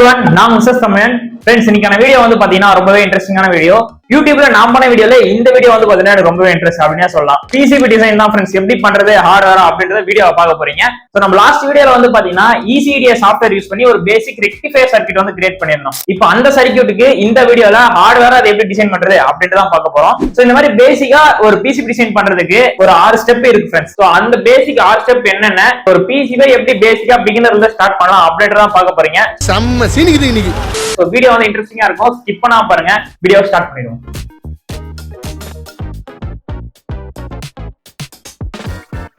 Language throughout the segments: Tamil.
everyone, நான் மிஸ்டர் தமிழன். ஃப்ரெண்ட்ஸ், இன்னைக்கான வீடியோ வந்து பாத்தீங்கன்னா ரொம்பவே இன்ட்ரெஸ்டிங்கான வீடியோ. யூடியூப்ல நான் பண்ண வீடியோல இந்த வீடியோ வந்து பாத்தீங்கன்னா எனக்கு ரொம்பவே இன்ட்ரெஸ்ட் அப்படின்னே சொல்லலாம். பிசிபி டிசைன் தான் ஃப்ரெண்ட்ஸ், எப்படி பண்றது ஹார்ட்வேர் அப்படின்றத வீடியோ பார்க்க போறீங்க. ஸோ நம்ம லாஸ்ட் வீடியோல வந்து பாத்தீங்கன்னா ECDA சாஃப்ட்வேர் யூஸ் பண்ணி ஒரு பேசிக் ரெக்டிஃபையர் சர்க்யூட் வந்து கிரியேட் பண்ணிருந்தோம். இப்போ அந்த சர்க்யூட்டுக்கு இந்த வீடியோல ஹார்ட்வேர் அதை எப்படி டிசைன் பண்றது அப்படின்ட்டு தான் பார்க்க போறோம். ஸோ இந்த மாதிரி பேசிக்கா ஒரு பிசிபி டிசைன் பண்றதுக்கு ஒரு 6 ஸ்டெப் இருக்கு ஃப்ரெண்ட்ஸ். ஸோ அந்த பேசிக் 6 ஸ்டெப் என்னென்ன, ஒரு பிசிபி எப்படி பேசிக்கா பிகினர்ல ஸ்டார்ட் பண்ணலாம் அப்படின்றத பார்க்க போறீங்க. செம்ம சீனிக்குது இன்னைக்கு. ஸோ வீடியோ வந்து இன்ட்ரெஸ்டிங்கா இருக்கும், ஸ்கிப் பண்ணாம பாருங்க. வீடியோ ஸ்டார்ட் பண்ணிடுவோம்.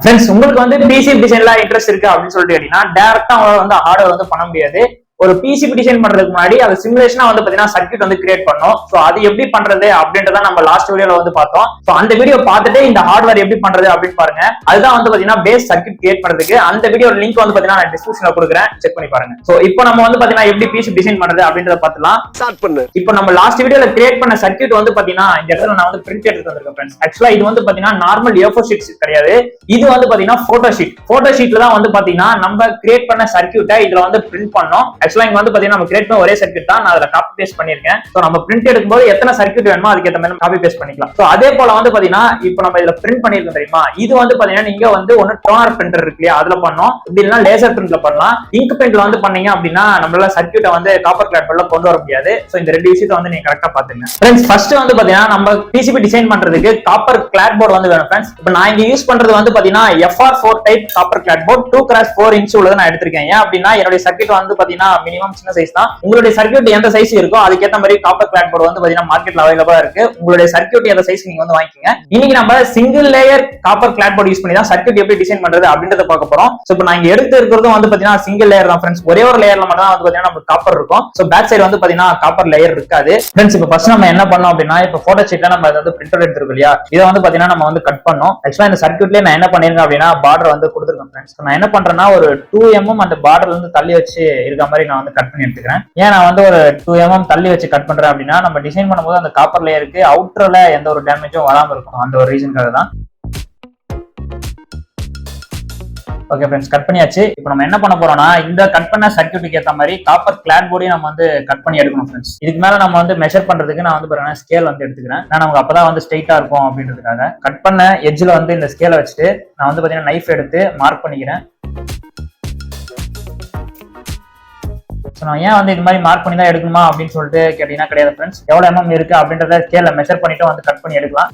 ஃப்ரெண்ட்ஸ், உங்களுக்கு வந்து பிசிபி டிசைன்ல இன்ட்ரெஸ்ட் இருக்கு அப்படின்னு சொல்லிட்டு கேட்டீங்கன்னா டைரக்டா அவங்களால வந்து ஹார்ட்வேர் வந்து பண்ண முடியாது. ஒரு பிசிபி டிசைன் பண்றதுக்கு முன்னாடி அது சிமுலேஷனா வந்து பாத்தீங்கன்னா சர்க்யூட் வந்து கிரியேட் பண்ணோம். சோ அது எப்படி பண்றது அப்படின்றத நம்ம லாஸ்ட் வீடியோல வந்து பார்த்தோம். சோ அந்த வீடியோ பார்த்துட்டு இந்த ஹார்ட்வேர் எப்படி பண்றது அப்படின்னு பாருங்க. அதுதான் வந்து பாத்தீங்கன்னா பேஸ் சர்க்யூட் கிரியேட் பண்றதுக்கு. அந்த வீடியோ லிங்க் வந்து பாத்தீங்கன்னா நான் டிஸ்கிரிப்ஷன்ல கொடுக்குறேன், செக் பண்ணி பாருங்க. சோ இப்போ நம்ம வந்து பாத்தீங்கன்னா எப்படி பிசிபி டிசைன் பண்றது அப்படின்றத பார்த்துலாம். ஸ்டார்ட் பண்ணு. இப்போ நம்ம லாஸ்ட் வீடியோல கிரியேட் பண்ண சர்க்யூட் வந்து பாத்தீங்கன்னா இந்த இடத்துல நான் வந்து பிரிண்ட் எடுத்து வந்திருக்கேன் ஃப்ரெண்ட்ஸ். ஆக்சுவலா இது வந்து பாத்தீங்கன்னா நார்மல் A4 ஷீட் கிடையாது. இது வந்து பாத்தீங்கன்னா போட்டோ ஷீட். போட்டோ ஷீட்ல தான் வந்து பாத்தீங்கன்னா நம்ம கிரியேட் பண்ண சர்க்யூட்டை இதுல வந்து பிரிண்ட் பண்ணோம். ஆக்சுவலா இங்க வந்து பாத்தீங்கன்னா கிரியேட் பண்ண ஒரே சர்க்யூட் தான், நான் அதுல காப்பி பேஸ்ட் பண்ணிருக்கேன். சோ நம்ம பிரிண்ட் எடுக்கும்போது எத்தனை சர்க்யூட் வேணுமோ அதுக்கு ஏத்த மாதிரி காப்பி பேஸ்ட் பண்ணிக்கலாம். சோ அதே போல வந்து பாத்தீங்கன்னா இப்போ நம்ம இதுல பிரிண்ட் பண்ணிருக்கோம் தெரியுமா, இது வந்து பாத்தீங்கன்னா நீங்க வந்து ஒன்னு டோனர் பிரிண்டர் இருக்கு இல்லையா, அதுல பண்ணோம். இப்படி இல்லைன்னா லேசர் பிரிண்ட்ல பண்ணலாம். இங்க் பிரிண்ட்ல வந்து பண்ணீங்க அப்படின்னா நம்மளால சர்க்யூட்டை வந்து காப்பர் கிளாட் போர்ட்ல கொண்டு வர முடியாது. சோ இந்த ரெண்டு விஷயத்தை வந்து நீங்க கரெக்டா பாத்துங்க. ஃப்ரெண்ட்ஸ், ஃபர்ஸ்ட் வந்து பாத்தீங்கன்னா நம்ம பிசிபி டிசைன் பண்றதுக்கு காப்பர் கிளாட் போர்டு வந்து வேணும் ஃப்ரெண்ட்ஸ். இப்போ நான் இங்க யூஸ் பண்றது வந்து பாத்தீங்கன்னா FR4 type copper clad board 2x4 inch உள்ளதை நான் எடுத்திருக்கேன். ஏன் அப்படின்னா என்னுடைய சர்க்யூட் வந்து பாத்தீங்கன்னா மினிமம் சின்ன சைஸ் தான். உங்களுடைய சர்க்யூட் எந்த சைஸ் இருக்கோ அதுக்கேற்ற மாதிரி காப்பர் கிளாட் போர்டு வந்து பாத்தீங்கன்னா மார்க்கெட்ல அவைலபிளா இருக்கு. உங்களுடைய சர்க்யூட் எந்த சைஸ் நீங்க வந்து வாங்கிக்கங்க. இன்னைக்கு நம்ம single layer copper clad board use பண்ணி தான் சர்க்யூட் எப்படி டிசைன் பண்றது அப்படின்றத பார்க்க போறோம். சோ இப்போ நான் இங்க எடுத்து இருக்கிறதும் வந்து பாத்தீங்கன்னா சிங்கிள் லேயர் தான் ஃப்ரெண்ட்ஸ். ஒரே ஒரு லேயர்ல மட்டும் தான் வந்து பாத்தீங்கன்னா நமக்கு காப்பர் இருக்கும். சோ பேக் சைடு வந்து பாத்தீங்கன்னா காப்பர் லேயர் இருக்காது ஃப்ரெண்ட்ஸ். இப்போ ஃபர்ஸ்ட் நம்ம என்ன பண்ணோம் அப்படின்னா, இப்போ போட்டோ ஷீட்ல நம்ம வந்து பிரிண்டர் எடுத்துருக்கோம் இல்லையா, இதை வந்து பாத்தீங்கன்னா நம்ம வந்து கட் பண்ணோம். ஆக்சுவலா இந்த சர்க்யூட்லயே நான் என்ன பண்ணிருக்கேன் அப்படின்னா பார்டர் வந்து கொடுத்துருக்கேன் ஃப்ரெண்ட்ஸ். நான் என்ன பண்றேன்னா ஒரு 2 mm அந்த பார்டர்ல இருந்து தள்ளி வச்சு இருக்க மாதிரி நான் வந்து கட் பண்ணி எடுத்துக்கிறேன். ஏன் நான் வந்து ஒரு 2 mm தள்ளி வச்சு கட் பண்றேன் அப்படின்னா நம்ம டிசைன் பண்ணும்போது அந்த காப்பர் லேயருக்கு அவுட்டர்ல எந்த ஒரு டேமேஜும் வராம இருக்கும். அந்த ஒரு ரீசனுக்காக தான். ஓகே ஃப்ரெண்ட்ஸ், கட் பண்ணியாச்சு. இப்போ நம்ம என்ன பண்ண போறோம்னா, இந்த கட் பண்ண சர்க்யூட்டுக்கு ஏற்ற மாதிரி காப்பர் கிளாட் போர்டையும் நம்ம வந்து கட் பண்ணி எடுக்கணும் ஃப்ரெண்ட்ஸ். இதுக்கு மேல நம்ம வந்து மெஷர் பண்றதுக்கு நான் வந்து பாருங்க ஸ்கேல் வந்து எடுத்துக்கிறேன். நான் நமக்கு அப்பதான் வந்து ஸ்ட்ரைட்டா இருக்கும் அப்படின்றதுக்காக கட் பண்ண எட்ஜ்ல வந்து இந்த ஸ்கேலை வச்சுட்டு நான் வந்து பாத்தீங்கன்னா நைஃப் எடுத்து மார்க் பண்ணிக்கிறேன். நான் ஏன் வந்து இது மாதிரி மார்க் பண்ணி தான் எடுக்கணுமா அப்படின்னு சொல்லிட்டு கேட்டீங்கன்னா கிடையாது ஃப்ரெண்ட்ஸ். எவ்வளவு mm இருக்கு அப்படின்றத ஸ்கேல்ல மெஷர் பண்ணிட்டு வந்து கட் பண்ணி எடுக்கலாம்.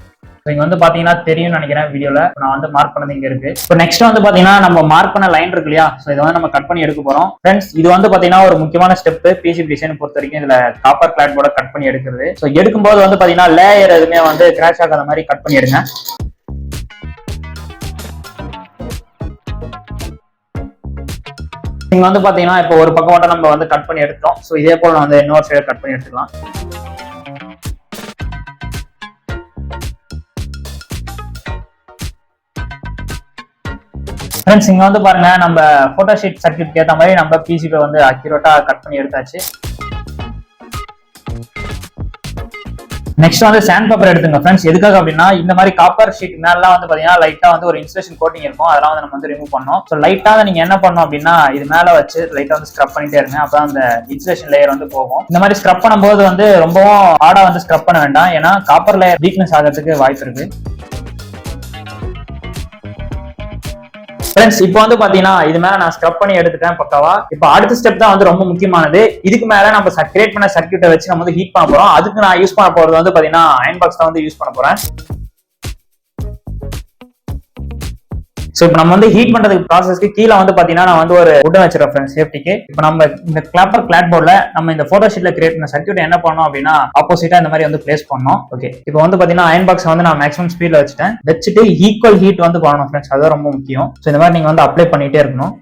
இங்க வந்து பாத்தீங்கன்னா தெரியும் நினைக்கிறேன் வீடியோல நான் வந்து மார்க் பண்ணது இங்க இருக்கு. இப்போ நெக்ஸ்ட் வந்து பாத்தீங்கன்னா நம்ம மார்க் பண்ண லைன் இருக்கு இல்லையா, சோ இதை வந்து நம்ம கட் பண்ணி எடுக்க போறோம் ஃப்ரெண்ட்ஸ். இது வந்து பாத்தீங்கன்னா ஒரு முக்கியமான ஸ்டெப் பிசிபி டிசைன் பொறுத்த வரைக்கும். இதுல காப்பர் கிளாட் போர்டை கட் பண்ணி எடுக்கிறது. சோ எடுக்கும்போது வந்து பாத்தீங்கன்னா லேயர் எதுவுமே வந்து கிராஷ் ஆகாத மாதிரி கட் பண்ணி எடுங்க. இங்க வந்து பாத்தீங்கன்னா இப்போ ஒரு பக்கம் மட்டும் நம்ம வந்து கட் பண்ணி எடுத்துட்டோம். சோ இதே போல வந்து இன்னொரு சைடு கட் பண்ணி எடுத்துக்கலாம். ஃப்ரெண்ட்ஸ், இங்க வந்து பாருங்க நம்ம போட்டோ ஷீட் சர்க்யூட் ஏத்த மாதிரி நம்ம பிசிபி வந்து அக்யூரேட்டா கட் பண்ணி எடுத்தாச்சு. நெக்ஸ்ட் வந்து சாண்ட் பேப்பர் எடுத்துங்க ஃப்ரெண்ட்ஸ். எதுக்காக அப்படின்னா இந்த மாதிரி காப்பர் ஷீட் மேலாம் வந்து பாத்தீங்கன்னா லைட்டா வந்து ஒரு இன்சுலேஷன் கோட்டிங் இருக்கும். அதெல்லாம் வந்து நம்ம வந்து ரிமூவ் பண்ணோம். ஸோ லைட்டா நீங்க என்ன பண்ணணும் அப்படின்னா இது மேல வச்சு லைட்டா வந்து ஸ்க்ரப் பண்ணிட்டே இருங்க. அப்பதான் அந்த இன்சுலேஷன் லேயர் வந்து போகும். இந்த மாதிரி ஸ்க்ரப் பண்ணும்போது வந்து ரொம்பவும் ஹார்டா வந்து ஸ்க்ரப் பண்ண வேண்டாம், ஏன்னா காப்பர் லேயர் வீக்னஸ் ஆகிறதுக்கு வாய்ப்பு இருக்கு. ஃப்ரெண்ட்ஸ், இப்போ வந்து பாத்தீங்கன்னா இது மேல நான் ஸ்க்ரப் பண்ணி எடுத்துட்டேன் பக்காவா. இப்போ அடுத்த ஸ்டெப் தான் வந்து ரொம்ப முக்கியமானது. இதுக்கு மேல நம்ம கிரியேட் பண்ண சர்க்யூட்டை வச்சு நம்ம வந்து ஹீட் பண்ண போறோம். அதுக்கு நான் யூஸ் பண்ண போறது வந்து பாத்தீங்கன்னா அயன் பாக்ஸ் தான் வந்து யூஸ் பண்ண போறேன். சோ இப்போ நம்ம வந்து ஹீட் பண்றதுக்கு ப்ராசஸ்க்கு கீழே வந்து பாத்தீங்கன்னா நான் வந்து ஒரு உடன் வச்சிருக்கேன் ஃப்ரெண்ட்ஸ் சேஃப்டிக்கு. இப்போ நம்ம இந்த காப்பர் கிளாட் போர்ட்ல நம்ம இந்த போட்டோ ஷீட்ல கிரியேட் பண்ண சர்க்யூட் என்ன பண்ணோம் அப்படின்னா ஆப்போசிட்டா இந்த மாதிரி வந்து பிளேஸ் பண்ணோம். ஓகே, இப்போ வந்து பாத்தீங்கன்னா அயன் பாக்ஸ் வந்து நான் மேக்ஸிமம் ஸ்பீட்ல வச்சுட்டு ஈக்குவல் ஹீட் வந்து பண்ணணும் ஃப்ரெண்ட்ஸ். அதுதான் ரொம்ப முக்கியம். சோ இந்த மாதிரி நீங்க வந்து அப்ளை பண்ணிட்டே இருக்கணும்.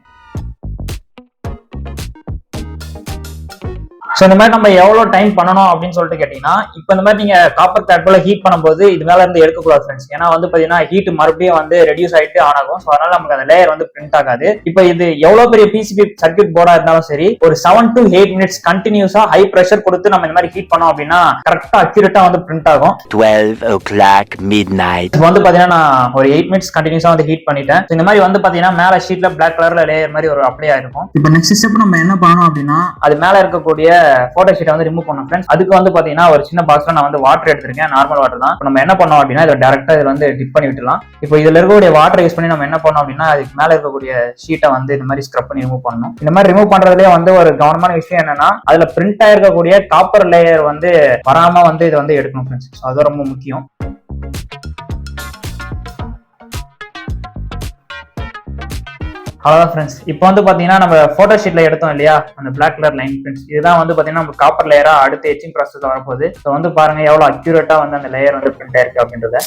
ஸோ இந்த மாதிரி நம்ம எவ்வளவு டைம் பண்ணணும் அப்படின்னு சொல்லிட்டு கேட்டீங்கன்னா, இப்போ இந்த மாதிரி நீங்க காப்பர் கேட்போல ஹீட் பண்ணும்போது இது மேல இருந்து எடுக்கக்கூடாது ஃப்ரெண்ட்ஸ். ஏன்னா வந்து பாத்தீங்கன்னா ஹீட் மறுபடியும் வந்து ரெடியூஸ் ஆயிட்டு ஆன் ஆகும். ஸோ அதனால நமக்கு அந்த லேயர் வந்து பிரிண்ட் ஆகாது. இப்போ இது எவ்வளவு பெரிய பிசிபி சர்க்யூட் போர்டா இருந்தாலும் சரி, ஒரு 7 to 8 minutes கண்டினியூஸா ஹை பிரஷர் கொடுத்து நம்ம இந்த மாதிரி ஹீட் பண்ணோம் அப்படின்னா கரெக்டா அக்யூரேட்டா வந்து பிரிண்ட் ஆகும். 12 o'clock midnight. இப்போ வந்து பாத்தீங்கன்னா நான் ஒரு 8 minutes கண்டினியூஸா வந்து ஹீட் பண்ணிட்டேன். இந்த மாதிரி வந்து பாத்தீங்கன்னா மேல ஷீட்ல பிளாக் கலர்ல லேயர் மாதிரி ஒரு அப்ளை ஆயிருக்கும். இப்போ நெக்ஸ்ட் ஸ்டெப் நம்ம என்ன பண்ணணும் அப்படின்னா, அது மேல இருக்கக்கூடிய போட்டோ ஷீட்டை வந்து ரிமூவ் பண்ணணும் ஃப்ரெண்ட்ஸ். அதுக்கு வந்து பாத்தீங்கன்னா ஒரு சின்ன பாக்ஸ்ல நான் வந்து வாட்டர் எடுத்திருக்கேன், நார்மல் வாட்டர் தான். நம்ம என்ன பண்ணோம் அப்படின்னா இதை டைரக்டா இதுல வந்து டிப் பண்ணி விட்டுலாம். இப்போ இதுல இருக்கக்கூடிய வாட்டர் யூஸ் பண்ணி நம்ம என்ன பண்ணோம் அப்படின்னா அதுக்கு மேல இருக்கக்கூடிய ஷீட்டை வந்து இந்த மாதிரி ஸ்க்ரப் பண்ணி ரிமூவ் பண்ணணும். இந்த மாதிரி ரிமூவ் பண்றதுலேயே வந்து ஒரு கவனமான விஷயம் என்னன்னா, அதுல பிரிண்ட் ஆயிருக்கக்கூடிய காப்பர் லேயர் வந்து வராம வந்து இதை வந்து எடுக்கணும் ஃப்ரெண்ட்ஸ். அது ரொம்ப முக்கியம். அவ்வளோதான் ஃப்ரெண்ட்ஸ். இப்போ வந்து பாத்தீங்கன்னா நம்ம போட்டோ ஷீட்ல எடுத்தோம் இல்லையா அந்த பிளாக் கலர் லைன் ஃப்ரெண்ட்ஸ், இதுதான் வந்து பாத்தீங்கன்னா நம்ம காப்பர் லேயரா அடுத்து எச்சிங் ப்ராசஸ் வரப்போகுது. ஸோ வந்து பாருங்க எவ்வளவு அக்யூரேட்டா வந்து அந்த லேயர் வந்து பிரிண்ட் ஆயிருக்கு அப்படின்றத.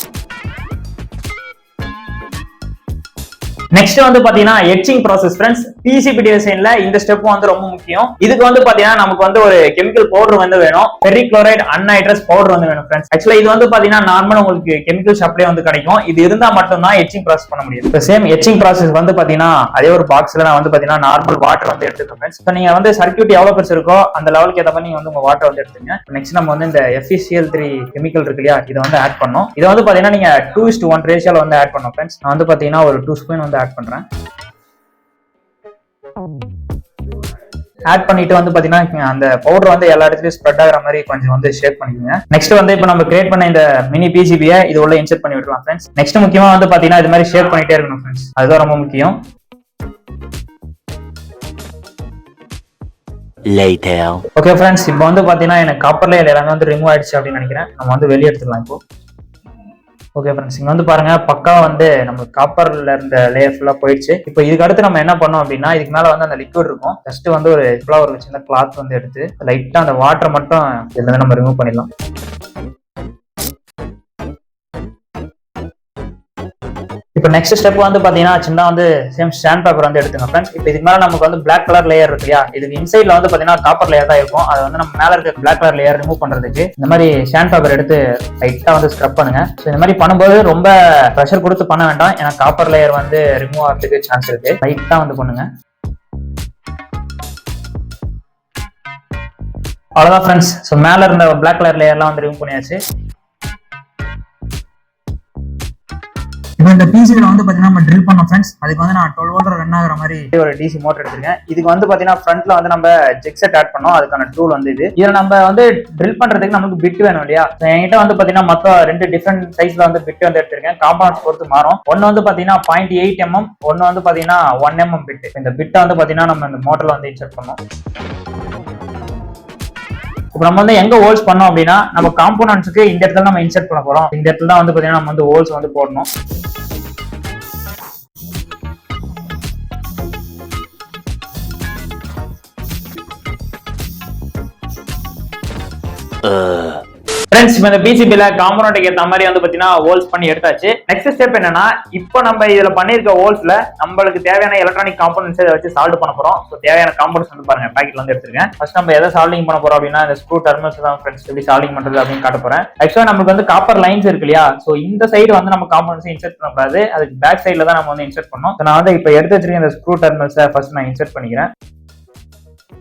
நெக்ஸ்ட் வந்து பாத்தீங்கன்னா எட்சிங் ப்ராசஸ் ஃப்ரெண்ட்ஸ். பிசிபி டிசைன்ல இந்த ஸ்டெப் வந்து ரொம்ப முக்கியம். இதுக்கு வந்து பாத்தீங்கன்னா நமக்கு வந்து ஒரு கெமிக்கல் பவுடர் வந்து வேணும். பெரிக்ளோரைட் அன்ஹைட்ரஸ் பவுடர் வந்து வேணும் ஃப்ரெண்ட்ஸ். ஆக்சுவலா இது வந்து பாத்தீங்கன்னா நார்மலா உங்களுக்கு கெமிக்கல் ஷாப்லயே வந்து கிடைக்கும். இது இருந்தா மட்டும் தான் எட்சிங் ப்ராசஸ் பண்ண முடியும். இப்போ சேம் எட்சிங் ப்ராசஸ் வந்து பாத்தீங்கன்னா அதே ஒரு பாக்ஸ்ல நான் வந்து பாத்தீங்கன்னா நார்மல் வாட்டர் வந்து எடுத்துக்கேன் ஃப்ரெண்ட்ஸ். இப்போ நீங்க வந்து சர்க்யூட் எவ்வளவு பெருசு இருக்கோ அந்த லெவலுக்கு ஏற்ற மாதிரி நீங்க வந்து உங்க வாட்டர் வந்து எடுத்துங்க. நெக்ஸ்ட் நம்ம வந்து இந்த FeCl3 கெமிக்கல் இருக்கு இல்லையா இதை வந்து ஆட் பண்ணோம். இதை வந்து பாத்தீங்கன்னா நீங்க 2:1 ரேஷியோல வந்து ஆட் பண்ணோம் ஃப்ரெண்ட்ஸ். நான் வந்து பாத்தீங்கன்னா ஒரு 2 ஸ்பூன் வந்து ஆட் பண்றேன். ஆட் பண்ணிட்டு வந்து பாத்தீங்கன்னா அந்த பவுடர் வந்து எல்லா இடத்துலயும் ஸ்ப்ரெட் ஆகிற மாதிரி கொஞ்சம் வந்து ஷேக் பண்ணிக்கோங்க. நெக்ஸ்ட் வந்து இப்போ நம்ம கிரியேட் பண்ண இந்த மினி பிசிபியை இது உள்ள இன்சர்ட் பண்ணி விட்டுலாம் ஃப்ரெண்ட்ஸ். நெக்ஸ்ட் முக்கியமா வந்து பாத்தீங்கன்னா இது மாதிரி ஷேக் பண்ணிட்டே இருக்கணும் ஃப்ரெண்ட்ஸ். அதுதான் ரொம்ப முக்கியம். Later. ஓகே ஃப்ரெண்ட்ஸ், இப்போ வந்து பாத்தீங்கன்னா எனக்கு காப்பர் லேயர் எல்லாமே வந்து ரிமூவ் ஆயிடுச்சு அப்படின்னு நினைக்கிறேன். நம்ம வந்து வெளியே எடுத்துக்கலாம் இப்போ. ஓகே ஃப்ரெண்ட்ஸ், இங்க வந்து பாருங்க பக்கா வந்து நம்ம காப்பர்ல இருந்த லேயர் ஃபுல்லா போயிடுச்சு. இப்போ இதுக்கு அடுத்து நம்ம என்ன பண்ணோம் அப்படின்னா இதுக்கு மேல வந்து அந்த லிக்விட் இருக்கும். ஜஸ்ட் வந்து ஒரு ஒரு சின்ன கிளாத் வந்து எடுத்து லைட்டா அந்த வாட்டர் மட்டும் இதுல இருந்து நம்ம ரிமூவ் பண்ணிடலாம். இப்போ நெக்ஸ்ட் ஸ்டெப் வந்து பாத்தீங்கன்னா சின்ன வந்து சேம் ஸ்டாண்ட் பேப்பர் வந்து எடுத்துங்க ஃப்ரெண்ட்ஸ். இப்போ இதுக்கு மேல நமக்கு வந்து பிளாக் கலர் லேயர் இருக்கு இல்லையா, இதுக்கு இன்சைட்ல வந்து பாத்தீங்கன்னா காப்பர் லேயர் தான் இருக்கும். அதை வந்து நம்ம மேல இருக்க பிளாக் கலர் லேயர் ரிமூவ் பண்றதுக்கு இந்த மாதிரி ஸ்டாண்ட் பேப்பர் எடுத்து லைட்டா வந்து ஸ்க்ரப் பண்ணுங்க. ஸோ இந்த மாதிரி பண்ணும்போது ரொம்ப ப்ரெஷர் கொடுத்து பண்ண வேண்டாம், ஏன்னா காப்பர் லேயர் வந்து ரிமூவ் ஆகிறதுக்கு சான்ஸ் இருக்கு. லைட்டா வந்து பண்ணுங்க. அவ்வளவுதான் ஃப்ரெண்ட்ஸ். ஸோ மேல இருந்த பிளாக் கலர் லேயர்லாம் வந்து ரிமூவ் பண்ணியாச்சு. இப்போ இந்த பிசிபில வந்து பாத்தீங்கன்னா நம்ம ட்ரில் பண்ணோம் ஃப்ரெண்ட்ஸ். அதுக்கு வந்து நான் 12 வோல்ட் ரன் ஆகுற மாதிரி ஒரு டிசி மோட்டர் எடுத்திருக்கேன். இதுக்கு வந்து பாத்தீங்கன்னா ஃப்ரண்ட்ல வந்து நம்ம ஜெக் செட் ஆட் பண்ணோம். அதுக்கான டூல் வந்து இதுல நம்ம வந்து ட்ரில் பண்றதுக்கு நமக்கு பிட் வேணும் இல்லையா. என்கிட்ட வந்து பாத்தீங்கன்னா மொத்தம் 2 டிஃபரெண்ட் சைஸ்ல வந்து பிட் வந்து எடுத்திருக்கேன். காம்பவுண்ட்ஸ் பொறுத்து மாறும். ஒன்னு வந்து பாத்தீங்கன்னா 0.8 mm, ஒன்னு வந்து பாத்தீங்கன்னா 1 mm பிட். இந்த பிட்டை வந்து பாத்தீங்கன்னா நம்ம இந்த மோட்டர்ல வந்து இன்சர்ட் பண்ணோம். இப்போ நம்ம வந்து எங்க ஹோல்ஸ் பண்ணோம் அப்படின்னா நம்ம காம்போனன்ட்ஸ்க்கு இந்த இடத்துல நம்ம இன்சர்ட் பண்ண போறோம். இந்த இடத்துல தான் வந்து பாத்தீங்கன்னா நம்ம வந்து ஹோல்ஸ் வந்து போடணும். ஃப்ரெண்ட்ஸ், இப்போ இந்த பிசிபில காம்பனன்ட்க்கு ஏற்ற மாதிரி வந்து பாத்தீங்கன்னா ஹோல்ஸ் பண்ணி எடுத்தாச்சு. நெக்ஸ்ட் ஸ்டெப் என்னன்னா இப்போ நம்ம இதுல பண்ணிருக்க ஹோல்ஸ்ல நம்மளுக்கு தேவையான எலக்ட்ரானிக் காம்பனன்ட்ஸ் வச்சு சால்வ் பண்ண போறோம். ஸோ தேவையான காம்பனன்ட்ஸ் வந்து பாருங்க பாக்கெட்ல வந்து எடுத்துருக்கேன். ஃபர்ஸ்ட் நம்ம எதை சால்விங் பண்ண போறோம் அப்படின்னா இந்த ஸ்க்ரூ டெர்மினல்ஸ் தான் ஃப்ரெண்ட்ஸ் எப்படி சால்விங் பண்றது அப்படின்னு காட்ட போறேன். ஆக்சுவலா நமக்கு வந்து காப்பர் லைன்ஸ் இருக்கு இல்லையா, ஸோ இந்த சைடு வந்து நம்ம காம்பனன்ட்ஸ் இன்சர்ட் பண்ணக்கூடாது, அதுக்கு பேக் சைட்ல தான் நம்ம வந்து இன்சர்ட் பண்ணணும். நான் வந்து இப்போ எடுத்து வச்சிருக்கேன் இந்த ஸ்க்ரூ டெர்மினல்ஸை ஃபர்ஸ்ட் நான் இன்சர்ட் பண்ணிக்கிறேன்.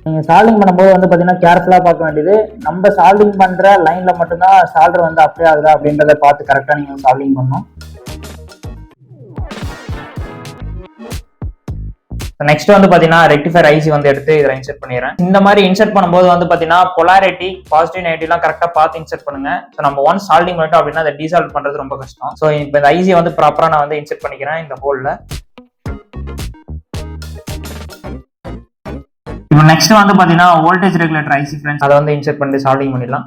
நீங்க சால்விங் பண்ணும்போது வந்து பாத்தீங்கன்னா கேர்ஃபுல்லா பார்க்க வேண்டியது நம்ம சால்விங் பண்ற லைன்ல மட்டும்தான் சால்டர் வந்து அப்ளை ஆகுதா அப்படின்றத பார்த்து கரெக்டா நீங்க சால்விங் பண்ணணும். நெக்ஸ்ட் வந்து பாத்தீங்கன்னா ரெக்டிஃபையர் ஐசி வந்து எடுத்து இதில் இன்சர்ட் பண்ணிடுறேன். இந்த மாதிரி இன்சர்ட் பண்ணும்போது வந்து பாத்தீங்கன்னா பொலாரிட்டி பாசிட்டிவ் நெகட்டிவ் எல்லாம் கரெக்டா பார்த்து இன்சர்ட் பண்ணுங்க. ஸோ நம்ம ஒன் சால்விங் பண்ணிட்டோம் அப்படின்னா அதை டீசால்வ் பண்றது ரொம்ப கஷ்டம். ஸோ இப்போ இந்த ஐசி வந்து ப்ராப்பரா நான் வந்து இன்சர்ட் பண்ணிக்கிறேன் இந்த ஹோல்ல. இப்போ நெக்ஸ்ட் வந்து பாத்தீங்கன்னா வோல்டேஜ் ரெகுலேட்டர் ஐசி ஃப்ரெண்ட்ஸ், அதை வந்து இன்சர்ட் பண்ணி சால்விங் பண்ணிடலாம்.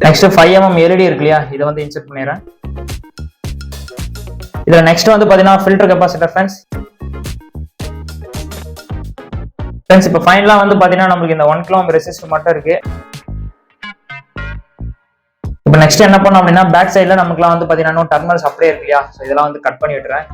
நெக்ஸ்ட் 5 mm எல்இடி இருக்கு இல்லையா, இதை வந்து இன்சர்ட் பண்ணிடுறேன். இதுல நெக்ஸ்ட் வந்து பாத்தீங்கன்னா ஃபில்டர் கெபாசிட்டர் ஃப்ரெண்ட்ஸ். இப்போ ஃபைனலா வந்து பாத்தீங்கன்னா நமக்கு இந்த 1 kΩ ரெசிஸ்டர் மட்டும் இருக்கு. இப்போ நெக்ஸ்ட் என்ன பண்ணோம் அப்படின்னா பேக் சைட்ல நமக்குலாம் வந்து பாத்தீங்கன்னா டெர்மினல்ஸ் அப்படியே இருக்கு இல்லையா, ஸோ இதெல்லாம் வந்து கட் பண்ணி விட்டுறேன்.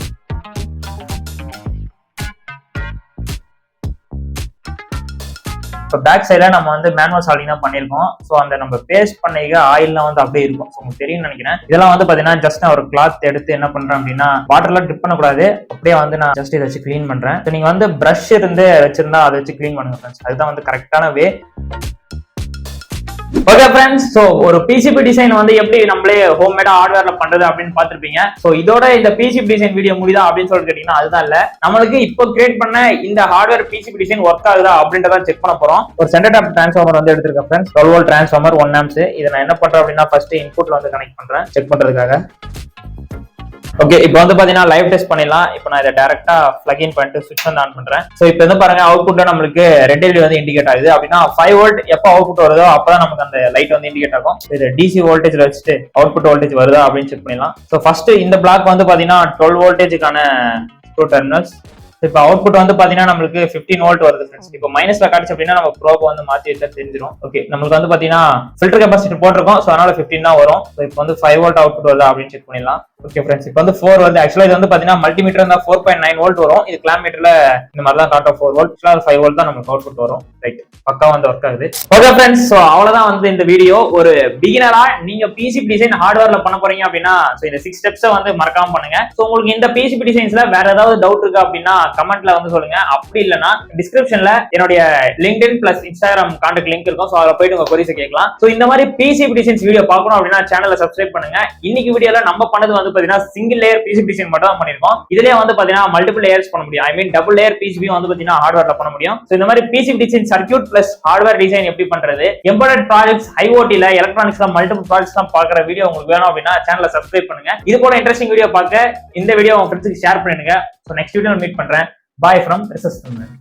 இப்போ பேக் சைடில் நம்ம வந்து மேனுவல் சால்டிங் தான் பண்ணியிருக்கோம். ஸோ அந்த நம்ம பேஸ்ட் பண்ணிக்க ஆயில்லாம் வந்து அப்படியே இருக்கும். ஸோ உங்களுக்கு தெரியும்னு நினைக்கிறேன். இதெல்லாம் வந்து பார்த்தீங்கன்னா ஜஸ்ட் நான் ஒரு கிளாத் எடுத்து என்ன பண்றேன் அப்படின்னா வாட்டர்லாம் டிப் பண்ணக்கூடாது, அப்படியே வந்து நான் ஜஸ்ட் இதை வச்சு க்ளீன் பண்றேன். ஸோ நீங்க வந்து ப்ரஷ் இருந்து வச்சிருந்தா அதை வச்சு க்ளீன் பண்ணுங்க ஃப்ரெண்ட்ஸ். அதுதான் வந்து கரெக்டான வே. ஓகே ஃப்ரெண்ட்ஸ், சோ ஒரு பிசிபி டிசைன் வந்து எப்படி நம்மளே ஹோம்மேடா ஹார்ட்வேர்ல பண்றது அப்படின்னு பாத்துருப்பீங்க. சோ இதோட இந்த பிசிபி டிசைன் வீடியோ முடியுதா அப்படின்னு சொல்லிட்டு கேட்டீங்கன்னா அதுதான் இல்ல. நம்மளுக்கு இப்போ கிரியேட் பண்ண இந்த ஹார்ட்வேர் பிசிபி டிசைன் ஒர்க் ஆகுதா அப்படின்றத செக் பண்ண போறோம். ஒரு சென்டர் டாப் டிரான்ஸ்ஃபார்மர் வந்து எடுத்திருக்கேன் ஃப்ரெண்ட்ஸ். 12 volt transformer 1 amps. இதை நான் என்ன பண்றேன் அப்படின்னா ஃபர்ஸ்ட் இன்புட்ல வந்து கனெக்ட் பண்றேன் செக் பண்றதுக்காக. ஓகே, இப்போ வந்து பாத்தீங்கன்னா லைவ் டெஸ்ட் பண்ணிடலாம். இப்போ நான் இதை டைரக்டா பிளக் இன் பண்ணிட்டு சுவிட்ச் வந்து ஆன் பண்றேன். சோ இப்போ வந்து பாருங்க அவுட்புட்ல நம்மளுக்கு ரெட் எல்இடி வந்து இண்டிகேட் ஆகுது. அப்படின்னா 5 வோல்ட் எப்போ அவுட்புட் வருதோ அப்பதான் நமக்கு அந்த லைட் வந்து இண்டிகேட் ஆகும். இது டிசி வோல்டேஜ்ல வச்சுட்டு அவுட்புட் வோல்டேஜ் வருதா அப்படின்னு செக் பண்ணிடலாம். ஸோ ஃபர்ஸ்ட் இந்த பிளாக் வந்து பாத்தீங்கன்னா 12 வோல்டேஜுக்கான 2 டெர்மினல்ஸ். இப்போ அவுட்புட் வந்து பாத்தீங்கன்னா நம்மளுக்கு 15 வோல்ட் வருது ஃப்ரெண்ட்ஸ். இப்போ மைனஸ்ல காட்டுச்சு அப்படின்னா நம்ம ப்ரோப் வந்து மாத்தி வச்சா தெரிஞ்சிடும். ஓகே, நம்மளுக்கு வந்து பாத்தீங்கன்னா ஃபில்டர் கெபாசிட்டி போட்டிருக்கோம். ஸோ அதனால 15 தான் வரும். ஸோ இப்போ வந்து 5 வோல்ட் அவுட்புட் வருதா அப்படின்னு செக் பண்ணிடலாம். ஓகே ஃப்ரெண்ட்ஸ், இப்போ வந்து 4 வருது. ஆக்சுவலா இது வந்து பாத்தீங்கன்னா மல்டிமீட்டர் இருந்தா 4.9 வோல்ட் வரும். இது கிளாமீட்டர்ல இந்த மாதிரி தான் காட்டும் 4 வோல்ட். 5 வோல்ட் தான் நமக்கு அவுட்புட் வரும். ரைட், பக்கா வந்து ஒர்க் ஆகுது. ஓகே ஃப்ரெண்ட்ஸ், ஸோ அவ்வளவுதான் வந்து இந்த வீடியோ. ஒரு பிகினரா நீங்க பிசிபி டிசைன் ஹார்ட்வேர்ல பண்ண போறீங்க அப்படின்னா ஸோ இந்த 6 ஸ்டெப்ஸை வந்து மறக்காம பண்ணுங்க. ஸோ உங்களுக்கு இந்த பிசிபி டிசைன்ஸ்ல வேற ஏதாவது டவுட் இருக்கு அப்படின்னா கமெண்ட்ல வந்து சொல்லுங்க. அப்படி இல்லைன்னா டிஸ்கிரிப்ஷன்ல என்னுடைய LinkedIn plus Instagram contact link இருக்கும். ஸோ அதில் போயிட்டு உங்க கொரிஸை கேட்கலாம். ஸோ இந்த மாதிரி பிசிபி டிசைன்ஸ் வீடியோ பார்க்கணும் அப்படின்னா சேனலை சப்ஸ்கிரைப் பண்ணுங்க. இன்னைக்கு வீடியோல நம்ம பண்ணது வந்து பாத்தீங்கன்னா சிங்கிள் லேயர் பிசிபி டிசைன் மட்டும் தான் பண்ணிருக்கோம். இதுலயே வந்து பாத்தீங்கன்னா மல்டிபிள் லேயர்ஸ் பண்ண முடியும். ஐ மீன் டபுள் லேயர் பிசிபி வந்து பாத்தீங்கன்னா ஹார்ட்வேர்ல பண்ண முடியும். ஸோ இந்த மாதிரி PCB design circuit plus hardware design எப்படி பண்றது, எம்பெடட் ப்ராஜெக்ட்ஸ் ஐஓடில எலக்ட்ரானிக்ஸ்ல மல்டிபிள் ப்ராஜெக்ட்ஸ் தான் பார்க்குற வீடியோ உங்களுக்கு வேணும் அப்படின்னா சேனலை சப்ஸ்கிரைப் பண்ணுங்க. இது போல இன்ட்ரெஸ்டிங் வீடியோ பார்க்க இந்த வீடியோ உங்க ஃப்ரெண்ட்ஸ்க்கு ஷேர் பண்ணிடுங்க. ஸோ நெக்ஸ்ட் வீடியோ மீட் பண்றேன். Bye from research.